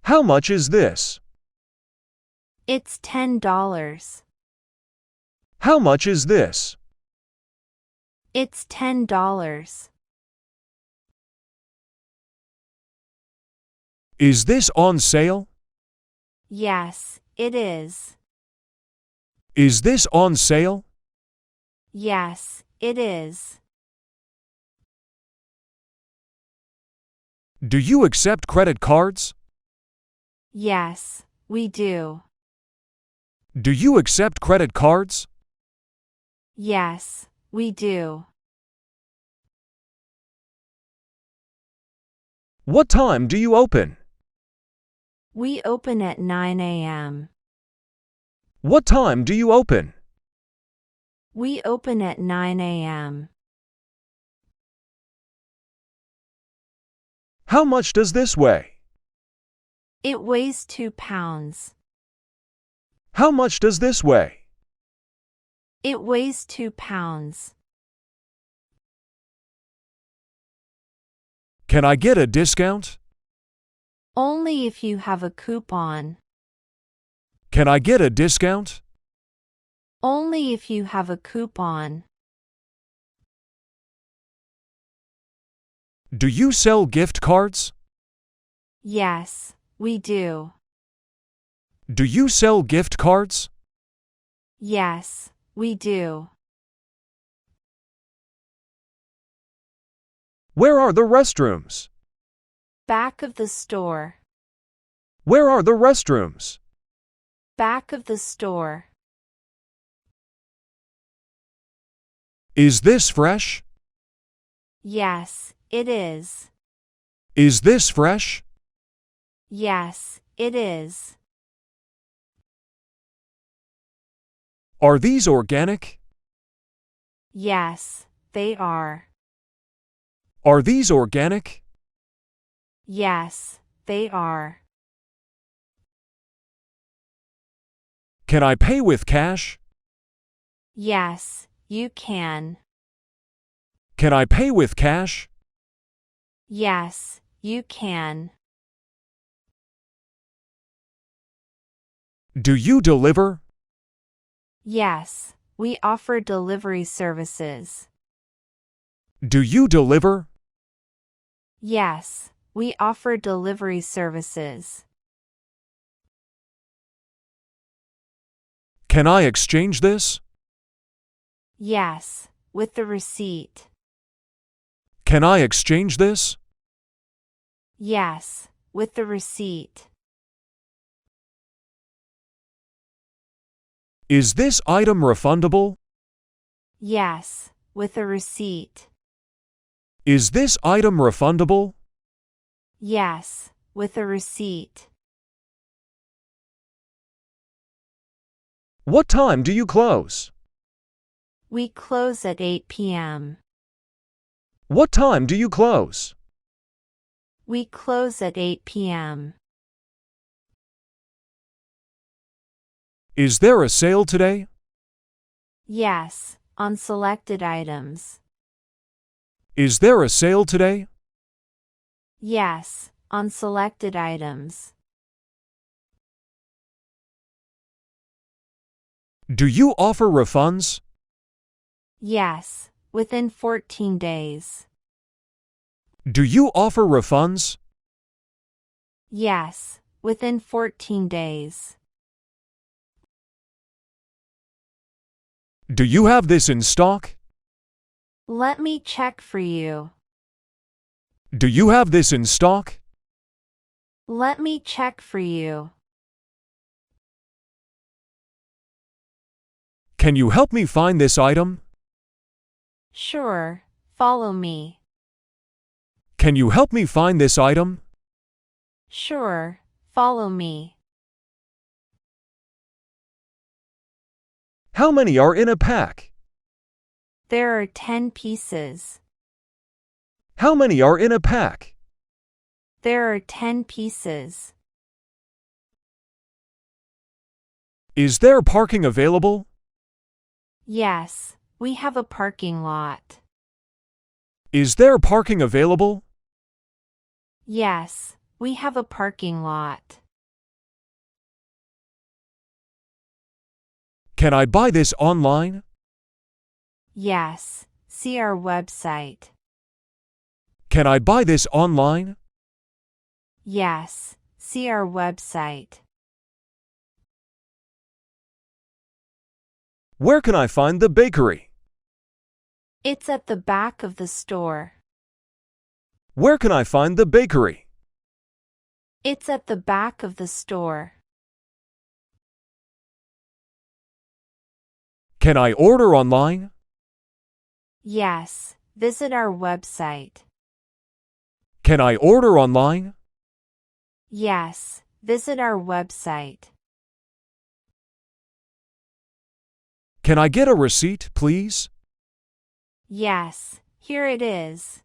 How much is this? It's $10. How much is this? It's $10. Is this on sale? Yes, it is. Is this on sale? Yes, it is. Do you accept credit cards? Yes, we do. Do you accept credit cards? Yes, we do. What time do you open? We open at 9 a.m. What time do you open? We open at 9 a.m. How much does this weigh? It weighs 2 pounds. How much does this weigh? It weighs 2 pounds. Can I get a discount? Only if you have a coupon. Can I get a discount? Only if you have a coupon. Do you sell gift cards? Yes, we do. Do you sell gift cards? Yes, we do. Where are the restrooms? Back of the store. Where are the restrooms? Back of the store. Is this fresh? Yes, it is. Is this fresh? Yes, it is. Are these organic? Yes, they are. Are these organic? Yes, they are. Can I pay with cash? Yes, you can. Can I pay with cash? Yes, you can. Do you deliver? Yes, we offer delivery services. Do you deliver? Yes, we offer delivery services. Can I exchange this? Yes, with the receipt. Can I exchange this? Yes, with the receipt. Is this item refundable? Yes, with a receipt. Is this item refundable? Yes, with a receipt. What time do you close? We close at 8 p.m. What time do you close? We close at 8 p.m. Is there a sale today? Yes, on selected items. Is there a sale today? Yes, on selected items. Do you offer refunds? Yes, within 14 days. Do you offer refunds? Yes, within 14 days. Do you have this in stock? Let me check for you. Do you have this in stock? Let me check for you. Can you help me find this item? Sure, follow me. Can you help me find this item? Sure, follow me. How many are in a pack? There are 10 pieces. How many are in a pack? There are 10 pieces. Is there parking available? Yes, we have a parking lot. Is there parking available? Yes, we have a parking lot. Can I buy this online? Yes, see our website. Can I buy this online? Yes, see our website. Where can I find the bakery? It's at the back of the store. Where can I find the bakery? It's at the back of the store. Can I order online? Yes, visit our website. Can I order online? Yes, visit our website. Can I get a receipt, please? Yes, here it is.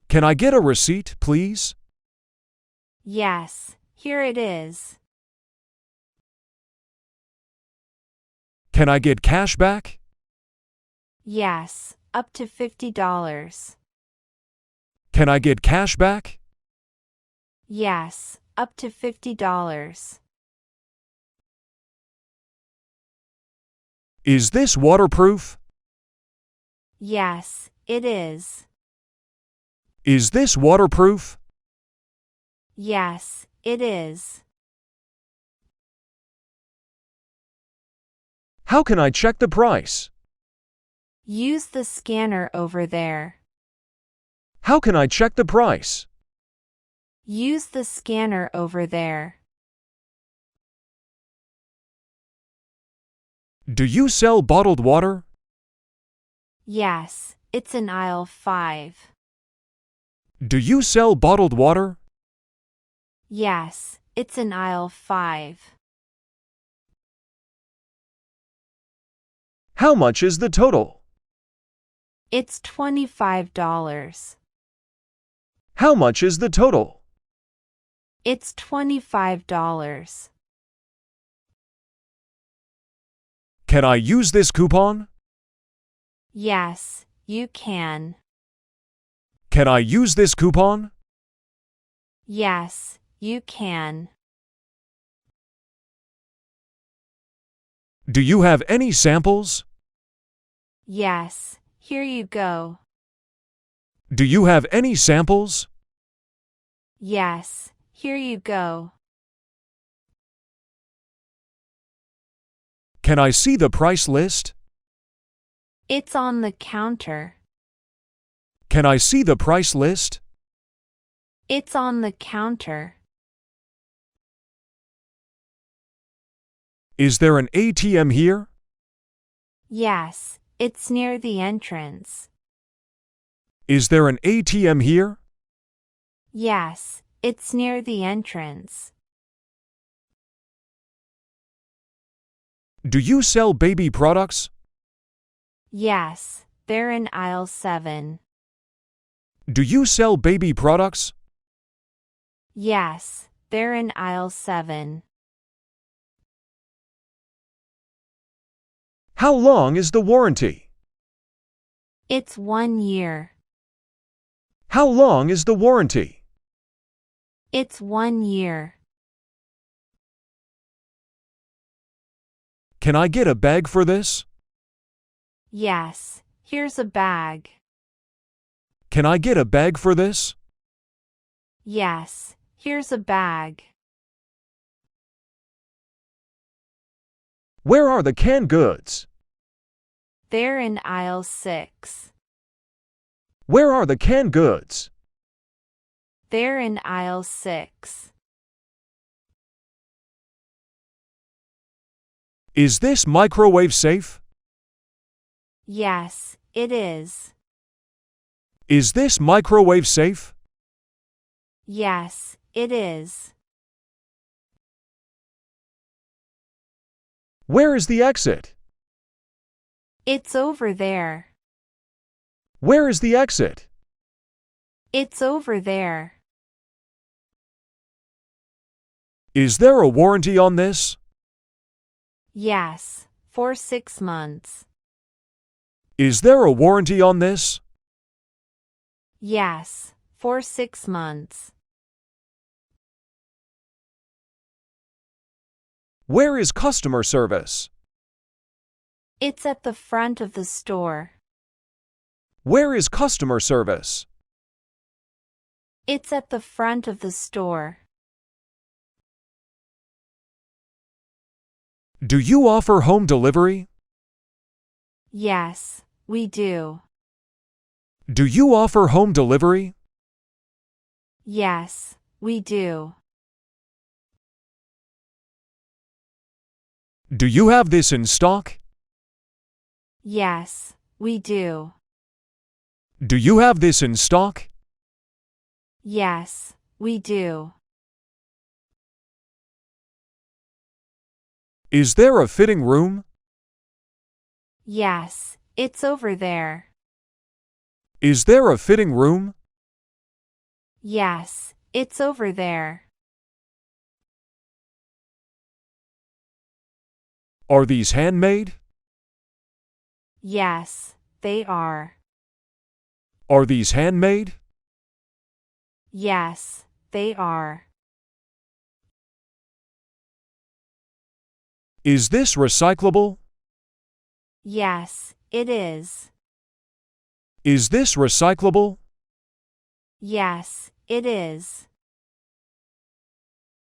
Can I get a receipt, please? Yes, here it is. Can I get cash back? Yes, up to $50. Can I get cash back? Yes, up to $50. Is this waterproof? Yes, it is. Is this waterproof? Yes, it is. How can I check the price? Use the scanner over there. How can I check the price? Use the scanner over there. Do you sell bottled water? Yes, it's in aisle 5. Do you sell bottled water? Yes, it's in aisle 5. How much is the total? It's $25. How much is the total? It's $25. Can I use this coupon? Yes, you can. Can I use this coupon? Yes, you can. Do you have any samples? Yes, here you go. Do you have any samples? Yes, here you go. Can I see the price list? It's on the counter. Can I see the price list? It's on the counter. Is there an ATM here? Yes, it's near the entrance. Is there an ATM here? Yes, it's near the entrance. Do you sell baby products? Yes, they're in aisle 7. Do you sell baby products? Yes, they're in aisle 7. How long is the warranty? It's 1 year. How long is the warranty? It's 1 year. Can I get a bag for this? Yes, here's a bag. Can I get a bag for this? Yes, here's a bag. Where are the canned goods? They're in aisle 6. Where are the canned goods? They're in aisle 6. Is this microwave safe? Yes, it is. Is this microwave safe? Yes, it is. Where is the exit? It's over there. Where is the exit? It's over there. Is there a warranty on this? Yes, for 6 months. Is there a warranty on this? Yes, for 6 months. Where is customer service? It's at the front of the store. Where is customer service? It's at the front of the store. Do you offer home delivery? Yes, we do. Do you offer home delivery? Yes, we do. Do you have this in stock? Yes, we do. Do you have this in stock? Yes, we do. Is there a fitting room? Yes, it's over there. Is there a fitting room? Yes, it's over there. Are these handmade? Yes, they are. Are these handmade? Yes, they are. Is this recyclable? Yes, it is. Is this recyclable? Yes, it is.